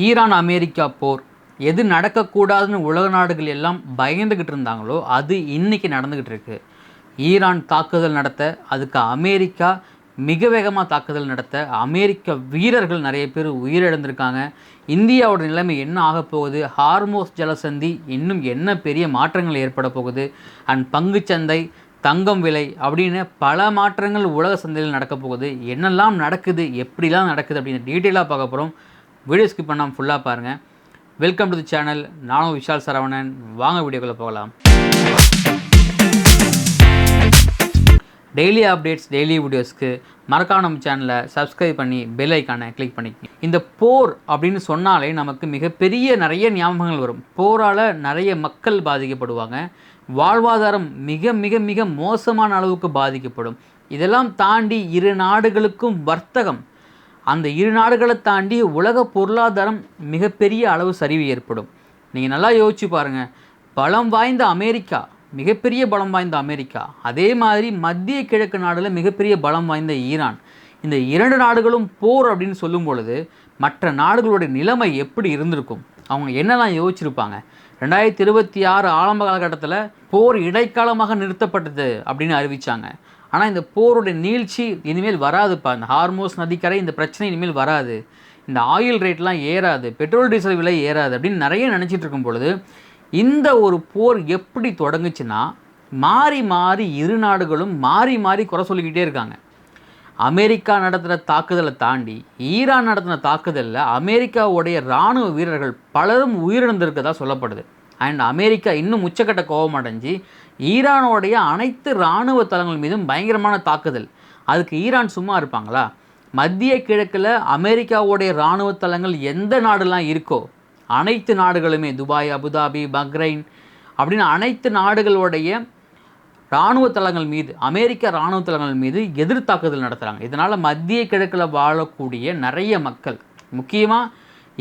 Iran America போர் எது நடக்கக்கூடாதுன்னு உலக நாடுகள் எல்லாம் பயந்துக்கிட்டு இருந்தாங்களோ அது இன்றைக்கி நடந்துக்கிட்டு இருக்கு. ஈரான் தாக்குதல் நடத்த அதுக்கு அமெரிக்கா மிக வேகமாக தாக்குதல் நடத்த அமெரிக்க வீரர்கள் நிறைய பேர் உயிரிழந்திருக்காங்க. இந்தியாவோட நிலைமை என்ன ஆகப்போகுது, ஹார்மோஸ் ஜலசந்தி இன்னும் என்ன பெரிய மாற்றங்கள் ஏற்பட போகுது, அண்ட் பங்குச்சந்தை, தங்கம் விலை அப்படின்னு பல மாற்றங்கள் உலக சந்தையில் நடக்க போகுது. என்னெல்லாம் நடக்குது, எப்படிலாம் நடக்குது அப்படின்னு டீட்டெயிலாக பார்க்க போகிறோம். வீடியோ ஸ்கிப் பண்ணாமல் ஃபுல்லாக பாருங்கள். Welcome to the channel. நானும் விஷால் சரவணன். வாங்க வீடியோக்குள்ளே போகலாம். டெய்லி அப்டேட்ஸ், டெய்லி வீடியோஸ்க்கு மறக்காம நம்ம சேனலை சப்ஸ்கிரைப் பண்ணி பெல் ஐக்கானை கிளிக் பண்ணிக்கங்க. இந்த போர் அப்படின்னு சொன்னாலே நமக்கு மிகப்பெரிய நிறைய ஞாபகங்கள் வரும். போரால் நிறைய மக்கள் பாதிக்கப்படுவாங்க, வாழ்வாதாரம் மிக மிக மிக மோசமான அளவுக்கு பாதிக்கப்படும். இதெல்லாம் தாண்டி இரு நாடுகளுக்கும் வர்த்தகம், அந்த இரு நாடுகளை தாண்டி உலக பொருளாதாரம் மிகப்பெரிய அளவு சரிவு ஏற்படும். நீங்கள் நல்லா யோசிச்சு பாருங்கள். பலம் வாய்ந்த அமெரிக்கா, மிகப்பெரிய பலம் வாய்ந்த அமெரிக்கா, அதே மாதிரி மத்திய கிழக்கு நாடுல மிகப்பெரிய பலம் வாய்ந்த ஈரான், இந்த இரண்டு நாடுகளும் போர் அப்படின்னு சொல்லும் பொழுது மற்ற நாடுகளுடைய நிலைமை எப்படி இருந்திருக்கும், அவங்க என்னெல்லாம் யோசிச்சிருப்பாங்க. 2026 ஆரம்ப காலகட்டத்தில் போர் இடைக்காலமாக நிறுத்தப்பட்டது அப்படின்னு அறிவித்தாங்க. ஆனால் இந்த போருடைய நீழ்ச்சி இனிமேல் வராதுப்பா, இந்த ஹார்மோஸ் நதிக்கரை இந்த பிரச்சனை இனிமேல் வராது, இந்த ஆயில் ரேட்லாம் ஏறாது, பெட்ரோல் டீசல் விலை ஏறாது அப்படின்னு நிறைய நினச்சிட்டு இருக்கும் பொழுது இந்த ஒரு போர் எப்படி தொடங்குச்சுன்னா, மாறி மாறி இரு நாடுகளும் மாறி மாறி குறை சொல்லிக்கிட்டே இருக்காங்க. அமெரிக்கா நடத்துகிற தாக்குதலை தாண்டி ஈரான் நடத்தின தாக்குதலில் அமெரிக்காவுடைய இராணுவ வீரர்கள் பலரும் உயிரிழந்திருக்கதா சொல்லப்படுது. அண்ட் அமெரிக்கா இன்னும் உச்சக்கட்ட கோபம் அடைஞ்சு ஈரானோடைய அனைத்து இராணுவ தளங்கள் மீதும் பயங்கரமான தாக்குதல். அதுக்கு ஈரான் சும்மா இருப்பாங்களா? மத்திய கிழக்கில் அமெரிக்காவுடைய இராணுவ தளங்கள் எந்த நாடுலாம் இருக்கோ அனைத்து நாடுகளுமே, துபாய், அபுதாபி, பஹ்ரைன் அப்படின்னு அனைத்து நாடுகளுடைய இராணுவ தளங்கள் மீது, அமெரிக்க இராணுவ தளங்கள் மீது எதிர் தாக்குதல் நடத்துகிறாங்க. இதனால் மத்திய கிழக்கில் வாழக்கூடிய நிறைய மக்கள், முக்கியமாக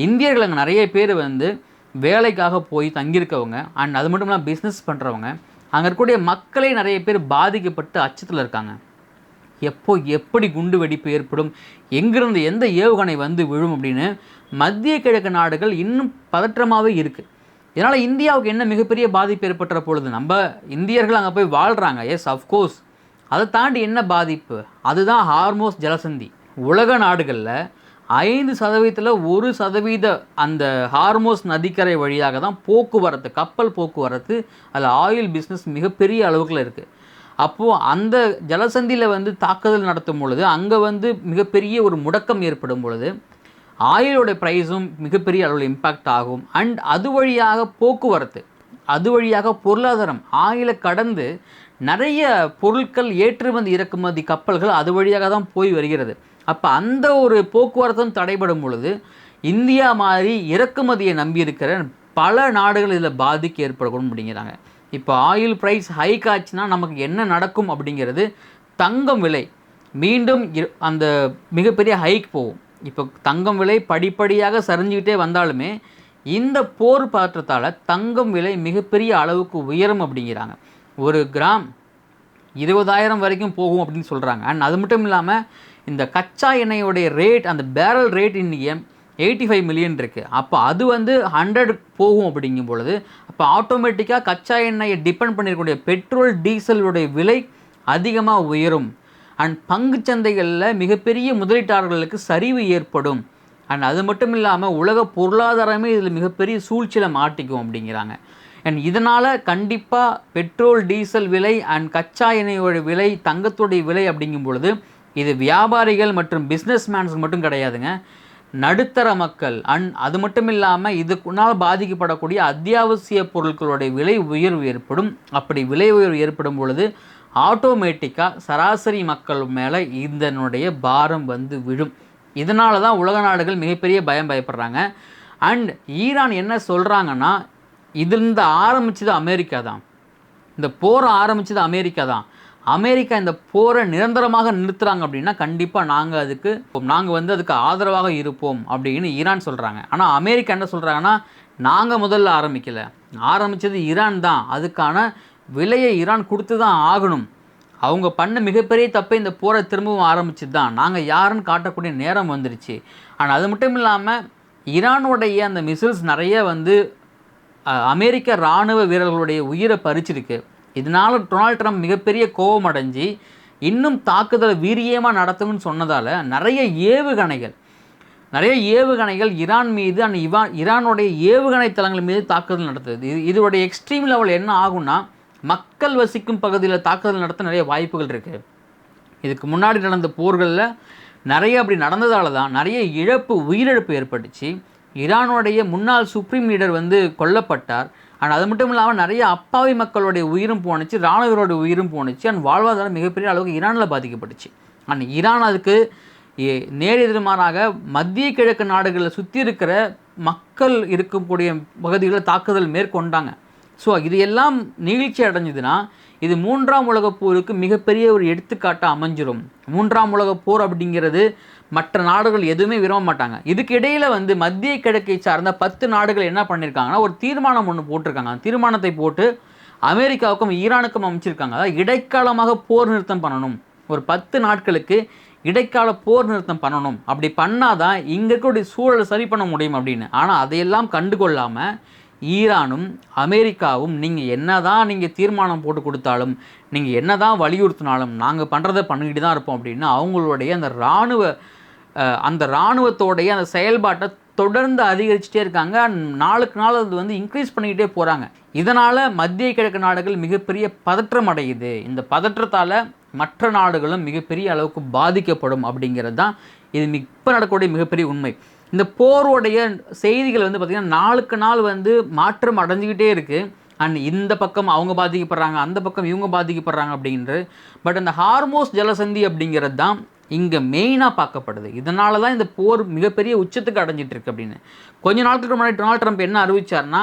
இந்தியர்கள் அங்கே நிறைய பேர் வேலைக்காக போய் தங்கியிருக்கவங்க, அண்ட் அது மட்டும் இல்லாமல் பிஸ்னஸ் பண்ணுறவங்க, அங்கே இருக்கக்கூடிய மக்களே நிறைய பேர் பாதிக்கப்பட்டு அச்சத்தில் இருக்காங்க. எப்படி குண்டு வெடிப்பு ஏற்படும், எங்கிருந்து எந்த ஏவுகணை விழும் அப்படின்னு மத்திய கிழக்கு நாடுகள் இன்னும் பதற்றமாகவே இருக்குது. இதனால் இந்தியாவுக்கு என்ன மிகப்பெரிய பாதிப்பு ஏற்பட்டுற பொழுது, நம்ம இந்தியர்கள் அங்கே போய் வாழ்கிறாங்க, எஸ் அஃப்கோர்ஸ், அதை தாண்டி என்ன பாதிப்பு, அதுதான் ஹார்மோஸ் ஜலசந்தி. உலக நாடுகளில் 5% 1% அந்த ஹார்மோஸ் நதிக்கரை வழியாக தான் போக்குவரத்து, கப்பல் போக்குவரத்து, அதில் ஆயில் பிஸ்னஸ் மிகப்பெரிய அளவுக்குள்ள இருக்குது. அப்போது அந்த ஜலசந்தியில் தாக்குதல் நடத்தும் பொழுது அங்கே மிகப்பெரிய ஒரு முடக்கம் ஏற்படும் பொழுது ஆயிலோட ப்ரைஸும் மிகப்பெரிய அளவில் இம்பேக்ட் ஆகும். அண்ட் அது வழியாக போக்குவரத்து, அது வழியாக பொருளாதாரம், ஆயிலை கடந்து நிறைய பொருட்கள் ஏற்றுமதி இறக்குமதி கப்பல்கள் அது வழியாக தான் போய் வருகிறது. அப்போ அந்த ஒரு போக்குவரத்தும் தடைபடும் பொழுது இந்தியா மாதிரி இறக்குமதியை நம்பியிருக்கிற பல நாடுகள் இதில் பாதிக்க ஏற்படணும் அப்படிங்கிறாங்க. இப்போ ஆயில் ப்ரைஸ் ஹைக் ஆச்சுன்னா நமக்கு என்ன நடக்கும் அப்படிங்கிறது, தங்கம் விலை மீண்டும் அந்த மிகப்பெரிய ஹைக் போகும். இப்போ தங்கம் விலை படிப்படியாக சரிஞ்சுக்கிட்டே வந்தாலுமே இந்த போர் பாற்றத்தால் தங்கம் விலை மிகப்பெரிய அளவுக்கு உயரும் அப்படிங்கிறாங்க. ஒரு கிராம் 20,000 வரைக்கும் போகும் அப்படின்னு சொல்கிறாங்க. அண்ட் அது மட்டும் இல்லாமல் இந்த கச்சா எண்ணெயோடைய ரேட், அந்த பேரல் ரேட் இன்றைக்கி 85 மில்லியன் இருக்குது. அப்போ அது 100 போகும் அப்படிங்கும் பொழுது அப்போ ஆட்டோமேட்டிக்காக கச்சா எண்ணெயை டிபெண்ட் பண்ணியிருக்கக்கூடிய பெட்ரோல் டீசலுடைய விலை அதிகமாக உயரும். அண்ட் பங்கு சந்தைகளில் மிகப்பெரிய முதலீட்டாளர்களுக்கு சரிவு ஏற்படும். அண்ட் அது மட்டும் இல்லாமல் உலக பொருளாதாரமே இதில் மிகப்பெரிய சூழ்ச்சியில் மாட்டிக்கும் அப்படிங்கிறாங்க. அண்ட் இதனால் கண்டிப்பாக பெட்ரோல் டீசல் விலை அண்ட் கச்சா எண்ணெயோட விலை, தங்கத்துடைய விலை அப்படிங்கும் பொழுது இது வியாபாரிகள் மற்றும் பிஸ்னஸ் மேன்ஸுக்கு மட்டும் கிடையாதுங்க, நடுத்தர மக்கள் அண்ட் அது மட்டும் இல்லாமல் இதுக்குனால் பாதிக்கப்படக்கூடிய அத்தியாவசிய பொருட்களுடைய விலை உயர்வு ஏற்படும். அப்படி விலை உயர்வு ஏற்படும் பொழுது ஆட்டோமேட்டிக்காக சராசரி மக்கள் மேலே இதனுடைய பாரம் விழும். இதனால தான் உலக நாடுகள் மிகப்பெரிய பயப்படுறாங்க. அண்ட் ஈரான் என்ன சொல்கிறாங்கன்னா, இதிலிருந்து ஆரம்பித்தது அமெரிக்கா தான், இந்த போரை ஆரம்பித்தது அமெரிக்கா தான், அமெரிக்கா இந்த போரை நிரந்தரமாக நிறுத்துகிறாங்க அப்படின்னா கண்டிப்பாக நாங்கள் அதுக்கு ஆதரவாக இருப்போம் அப்படின்னு ஈரான் சொல்கிறாங்க. ஆனால் அமெரிக்கா என்ன சொல்கிறாங்கன்னா, நாங்கள் முதல்ல ஆரம்பித்தது ஈரான் தான், அதுக்கான விலையை ஈரான் கொடுத்து தான் ஆகணும், அவங்க பண்ண மிகப்பெரிய தப்பை இந்த போரை திரும்பவும் ஆரம்பிச்சு தான், நாங்கள் யாருன்னு காட்டக்கூடிய நேரம் வந்துருச்சு. ஆனால் அது மட்டும் இல்லாமல் ஈரானுடைய அந்த மிசில்ஸ் நிறைய வந்து அமெரிக்க இராணுவ வீரர்களுடைய உயிரை பறிச்சிருக்கு. இதனால் டொனால்ட் ட்ரம்ப் மிகப்பெரிய கோபம் அடைஞ்சு இன்னும் தாக்குதல் வீரியமாக நடத்தும்னு சொன்னதால் நிறைய ஏவுகணைகள் ஈரான் மீது ஈரானுடைய ஏவுகணை தளங்கள் மீது தாக்குதல் நடத்துது. இதோடைய எக்ஸ்ட்ரீம் லெவல் என்ன ஆகும்னா, மக்கள் வசிக்கும் பகுதியில் தாக்குதல் நடத்த நிறைய வாய்ப்புகள் இருக்குது. இதுக்கு முன்னாடி நடந்த போர்களில் நிறைய அப்படி நடந்ததால தான் நிறைய உயிரிழப்பு ஏற்பட்டுச்சு. ஈரானுடைய முன்னாள் சுப்ரீம் லீடர் வந்து கொல்லப்பட்டார். அண்ட் அது மட்டும் இல்லாமல் நிறைய அப்பாவி மக்களுடைய உயிரும் போணுச்சு, இராணுவர்களுடைய உயிரும் போணுச்சு. அண்ட் வாழ்வாதாரம் மிகப்பெரிய அளவுக்கு ஈரானில் பாதிக்கப்பட்டுச்சு. அண்ட் ஈரான் அதுக்கு நேர் எதிர்மாறாக மத்திய கிழக்கு நாடுகளில் சுற்றி இருக்கிற மக்கள் இருக்கக்கூடிய பகுதிகளில் தாக்குதல் மேற்கொண்டாங்க. ஸோ இது எல்லாம் நீழ்ச்சி அடைஞ்சதுன்னா இது 3ஆம் உலகப் போருக்கு மிகப்பெரிய ஒரு எடுத்துக்காட்டாக அமைஞ்சிரும். 3ஆம் உலகப் போர் அப்படிங்கிறது மற்ற நாடுகள் எதுவுமே விரும்ப மாட்டாங்க. இதுக்கு இடையில் வந்து மத்திய கிழக்கை சார்ந்த 10 நாடுகள் என்ன பண்ணியிருக்காங்கன்னா, ஒரு தீர்மானம் ஒன்று போட்டிருக்காங்க. அந்த தீர்மானத்தை போட்டு அமெரிக்காவுக்கும் ஈரானுக்கும் அமைச்சிருக்காங்க. அதாவது இடைக்காலமாக போர் நிறுத்தம் பண்ணணும், ஒரு 10 நாட்களுக்கு இடைக்கால போர் நிறுத்தம் பண்ணணும். அப்படி பண்ணாதான் இங்கே இருக்கக்கூடிய சூழலை சரி பண்ண முடியும் அப்படின்னு. ஆனால் அதையெல்லாம் கண்டுகொள்ளாமல் ஈரானும் அமெரிக்காவும் நீங்கள் தீர்மானம் போட்டு கொடுத்தாலும், நீங்கள் என்ன தான் வலியுறுத்தினாலும் நாங்கள் பண்ணுறதை பண்ணிக்கிட்டு தான் இருப்போம் அப்படின்னு அவங்களுடைய அந்த இராணுவத்தோடைய அந்த செயல்பாட்டை தொடர்ந்து அதிகரிச்சுட்டே இருக்காங்க. நாளுக்கு நாள் அது வந்து இன்க்ரீஸ் பண்ணிக்கிட்டே போகிறாங்க. இதனால் மத்திய கிழக்கு நாடுகள் மிகப்பெரிய பதற்றம் அடையுது. இந்த பதற்றத்தால் மற்ற நாடுகளும் மிகப்பெரிய அளவுக்கு பாதிக்கப்படும் அப்படிங்கிறது தான் இது இப்போ நடக்கக்கூடிய மிகப்பெரிய உண்மை. இந்த போருடைய செய்திகள் வந்து பார்த்திங்கன்னா நாளுக்கு நாள் வந்து மாற்றம் அடைஞ்சிக்கிட்டே இருக்குது. அண்ட் இந்த பக்கம் அவங்க பாதிக்கப்படுறாங்க, அந்த பக்கம் இவங்க பாதிக்கப்படுறாங்க அப்படின்றது. பட் அந்த ஹார்மோஸ் ஜலசந்தி அப்படிங்கிறது தான் இங்கே மெயினாக பார்க்கப்படுது. இதனால தான் இந்த போர் மிகப்பெரிய உச்சத்துக்கு அடைஞ்சிட்டு இருக்கு அப்படின்னு. கொஞ்ச நாட்களுக்கு முன்னாடி டொனால்ட் ட்ரம்ப் என்ன அறிவிச்சார்னா,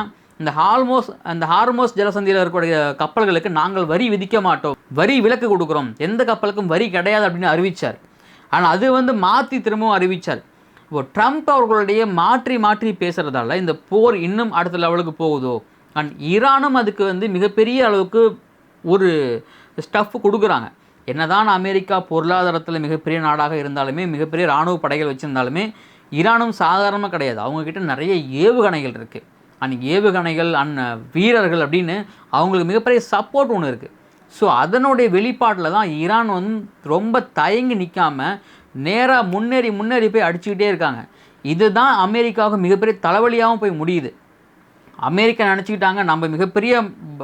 அந்த ஹார்மோஸ் ஜலசந்தியில் இருக்கக்கூடிய கப்பல்களுக்கு நாங்கள் வரி விதிக்க மாட்டோம், வரி விலக்கு கொடுக்குறோம், எந்த கப்பலுக்கும் வரி கிடையாது அப்படின்னு அறிவித்தார். ஆனால் அது வந்து மாற்றி திரும்பவும் அறிவித்தார். இப்போ ட்ரம்ப் அவர்களுடைய மாற்றி பேசுகிறதால இந்த போர் இன்னும் அடுத்த லெவலுக்கு போகுதோ. அண்ட் ஈரானும் அதுக்கு வந்து மிகப்பெரிய அளவுக்கு ஒரு ஸ்டஃப் கொடுக்குறாங்க. என்னதான் அமெரிக்கா பொருளாதாரத்தில் மிகப்பெரிய நாடாக இருந்தாலுமே, மிகப்பெரிய இராணுவ படைகள் வச்சுருந்தாலுமே, ஈரானும் சாதாரணமாக கிடையாது. அவங்கக்கிட்ட நிறைய ஏவுகணைகள் இருக்குது. அன்றைக்கி ஏவுகணைகள் வீரர்கள் அப்படின்னு அவங்களுக்கு மிகப்பெரிய சப்போர்ட் ஒன்று இருக்குது. ஸோ அதனுடைய வெளிப்பாட்டில் தான் ஈரான் வந்து ரொம்ப தயங்கி நிற்காமல் நேராக முன்னேறி போய் அடிச்சுக்கிட்டே இருக்காங்க. இதுதான் அமெரிக்காவுக்கு மிகப்பெரிய தலைவலியாகவும் போய் முடியுது. அமெரிக்கா நினச்சிக்கிட்டாங்க நம்ம மிகப்பெரிய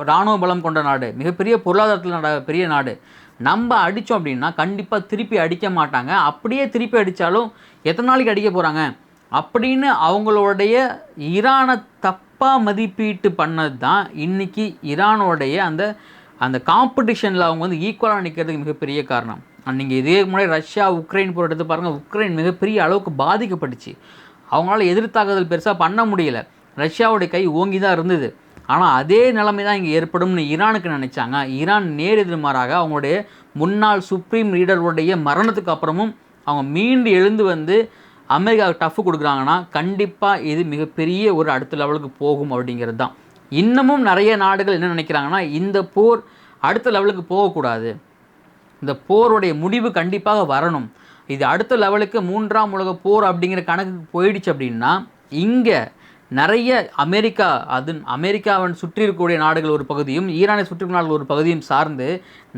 இராணுவ பலம் கொண்ட நாடு, மிகப்பெரிய பொருளாதாரத்தில் பெரிய நாடு, நம்ம அடித்தோம் அப்படின்னா கண்டிப்பாக திருப்பி அடிக்க மாட்டாங்க, அப்படியே திருப்பி அடித்தாலும் எத்தனை நாளைக்கு அடிக்க போகிறாங்க அப்படின்னு அவங்களுடைய ஈரானை தப்பாக மதிப்பீட்டு பண்ணது தான் இன்றைக்கி ஈரானோடைய அந்த காம்படிஷனில் அவங்க வந்து ஈக்குவலாக நிற்கிறதுக்கு மிகப்பெரிய காரணம். நீங்கள் இதே முன்னாடி ரஷ்யா உக்ரைன் போர் எடுத்து பாருங்கள். உக்ரைன் மிகப்பெரிய அளவுக்கு பாதிக்கப்பட்டுச்சு. அவங்களால எதிர்த்தாக்குதல் பெருசாக பண்ண முடியல. ரஷ்யாவுடைய கை ஓங்கி தான் இருந்தது. ஆனால் அதே நிலைமை தான் இங்கே ஏற்படும்னு ஈரானுக்கு நினச்சாங்க. ஈரான் நேர் எதிர்மாறாக அவங்களுடைய முன்னாள் சுப்ரீம் லீடருடைய மரணத்துக்கு அப்புறமும் அவங்க மீண்டு எழுந்து வந்து அமெரிக்காவுக்கு டஃப் கொடுக்குறாங்கன்னா கண்டிப்பாக இது மிகப்பெரிய ஒரு அடுத்த லெவலுக்கு போகும் அப்படிங்கிறது தான். இன்னமும் நிறைய நாடுகள் என்ன நினைக்கிறாங்கன்னா, இந்த போர் அடுத்த லெவலுக்கு போகக்கூடாது, இந்த போருடைய முடிவு கண்டிப்பாக வரணும், இது அடுத்த லெவலுக்கு 3ஆம் உலக போர் அப்படிங்கிற கணக்குக்கு போயிடுச்சு அப்படின்னா இங்கே நிறைய அமெரிக்காவை சுற்றி இருக்கக்கூடிய நாடுகள் ஒரு பகுதியும், ஈரானை சுற்றி நாடுகள் ஒரு பகுதியும் சார்ந்து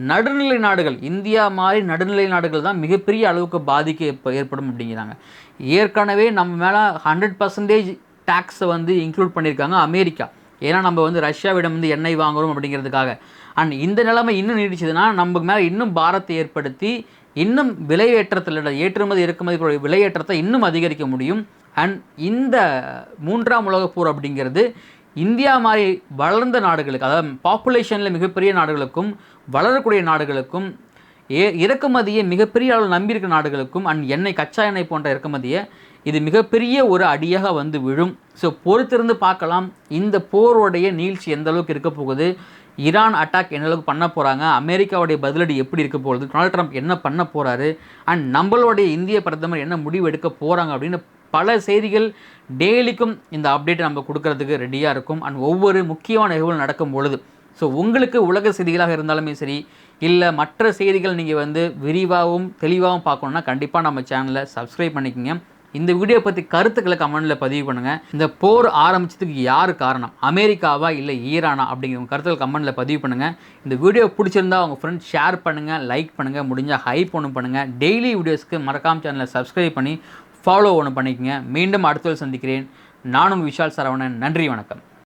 நடுநிலை நாடுகள், இந்தியா மாதிரி நடுநிலை நாடுகள் தான் மிகப்பெரிய அளவுக்கு பாதிக்க ஏற்படும் அப்படிங்கிறாங்க. ஏற்கனவே நம்ம மேலே 100% டேக்ஸை வந்து இன்க்ளூட் பண்ணியிருக்காங்க அமெரிக்கா. ஏன்னா நம்ம வந்து ரஷ்யாவிடம் வந்து எண்ணெய் வாங்குகிறோம் அப்படிங்கிறதுக்காக. அண்ட் இந்த நிலைமை இன்னும் நீடிச்சதுன்னா நம்ம மேலே இன்னும் பாரத்தை ஏற்படுத்தி இன்னும் விலையேற்றத்தில் ஏற்றுமதி இறக்குமதி விலையேற்றத்தை இன்னும் அதிகரிக்க முடியும். அண்ட் இந்த 3ஆம் உலகப் போர் அப்படிங்கிறது இந்தியா மாதிரி வளர்ந்த நாடுகளுக்கு, அதாவது பாப்புலேஷனில் மிகப்பெரிய நாடுகளுக்கும் வளரக்கூடிய நாடுகளுக்கும் இறக்குமதியை மிகப்பெரிய அளவில் நம்பியிருக்க நாடுகளுக்கும் அண்ட் எண்ணெய் கச்சா எண்ணெய் போன்ற இறக்குமதியை இது மிகப்பெரிய ஒரு அடியாக வந்து விழும். ஸோ பொறுத்திருந்து பார்க்கலாம் இந்த போருடைய நீழ்ச்சி எந்த அளவுக்கு இருக்க போகுது, ஈரான் அட்டாக் என்ன அளவுக்கு பண்ண போகிறாங்க, அமெரிக்காவுடைய பதிலடி எப்படி இருக்க போகுது, டொனால்ட் ட்ரம்ப் என்ன பண்ண போகிறாரு, அண்ட் நம்மளுடைய இந்திய பிரதமர் என்ன முடிவு எடுக்க போகிறாங்க அப்படின்னு பல செய்திகள் டெய்லிக்கும் இந்த அப்டேட்டை நம்ம கொடுக்கறதுக்கு ரெடியாக இருக்கும். அண்ட் ஒவ்வொரு முக்கியமான நிகழ்வுகள் நடக்கும் பொழுது ஸோ உங்களுக்கு உலக செய்திகளாக இருந்தாலுமே சரி, இல்லை மற்ற செய்திகள் நீங்கள் வந்து விரிவாகவும் தெளிவாகவும் பார்க்கணுன்னா கண்டிப்பாக நம்ம சேனலை சப்ஸ்கிரைப் பண்ணிக்கோங்க. இந்த வீடியோ பற்றி கருத்துக்களை கமெண்ட்டில் பதிவு பண்ணுங்கள். இந்த போர் ஆரம்பித்ததுக்கு யார் காரணம், அமெரிக்காவா இல்லை ஈரானா அப்படிங்கிற கருத்துக்கள் கமெண்ட்டில் பதிவு பண்ணுங்கள். இந்த வீடியோ பிடிச்சிருந்தா உங்கள் ஃப்ரெண்ட்ஸ் ஷேர் பண்ணுங்கள், லைக் பண்ணுங்கள், முடிஞ்சால் ஹைப் ஒன்று பண்ணுங்கள். டெய்லி வீடியோஸ்க்கு மறக்காம சேனலை சப்ஸ்கிரைப் பண்ணி ஃபாலோ ஒன்று பண்ணிக்கங்க. மீண்டும் அடுத்த சந்திக்கிறேன். நான் உங்கள் விஷால் சரவணன். நன்றி, வணக்கம்.